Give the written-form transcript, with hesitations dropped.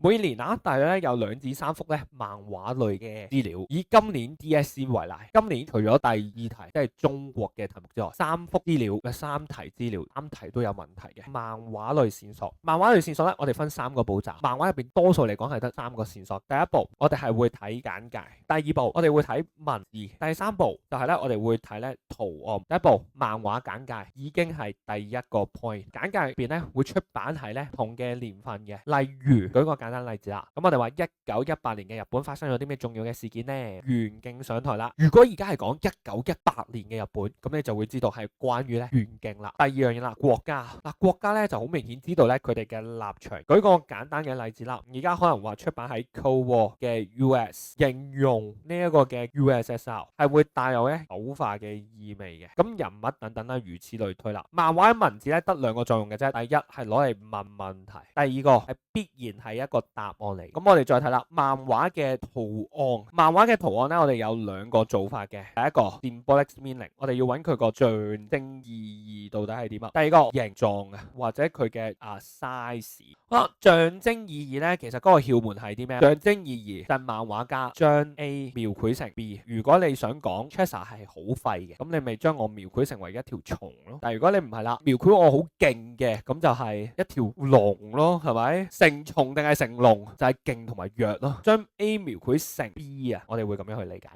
每年啊，大約咧有2至3幅咧漫畫類嘅資料。以今年 DSE 為例，今年除咗第2題即係中國嘅題目之外，3幅資料嘅3題資料，3題都有問題嘅。漫畫類線索，漫畫類線索咧，我哋分3個步驟。漫畫入邊多數嚟講係得3個線索。第一步我哋係會睇簡介，第二步我哋會睇文字，第三步就係咧我哋會睇咧圖案。第一步漫畫簡介已經係第一個 point，簡介入邊咧會出版係咧同嘅年份嘅，例如舉個簡單例子啦，咁我哋話1918年嘅日本發生咗啲咩重要嘅事件呢？源敬上台啦。如果而家係講1918年嘅日本，咁你就會知道係關於咧源敬啦。第二樣嘢啦，國家嗱，國家咧就好明顯知道咧佢哋嘅立場。舉個簡單嘅例子啦，而家可能話出版喺 Cold War 嘅 US， 形容呢一個嘅 USSR 係會帶有咧醜化嘅意味嘅。咁人物等等啦，如此類推啦。漫畫嘅文字咧得2個作用嘅啫，第一係攞嚟問問題，第二個係必然係一個答案嚟。咁我哋再睇啦，漫畫嘅圖案，漫畫嘅圖案咧，我哋有2個做法嘅。第一個 symbolic meaning， 我哋要揾佢個象徵意義到底係點啊。第二個形狀啊，或者佢嘅size。象徵意義咧，其實嗰個竅門係啲咩？象徵意義就係漫畫家將 A 描繪成 B。如果你想講 Cheshire 係好廢嘅，咁你咪將我描繪成為一條蟲咯。但係如果你唔係啦，描繪我好勁嘅，咁就係一條龍咯，係咪？成蟲定係成龍就係勁同埋弱咯。將 A 描繪成 B 啊，我哋會咁樣去理解。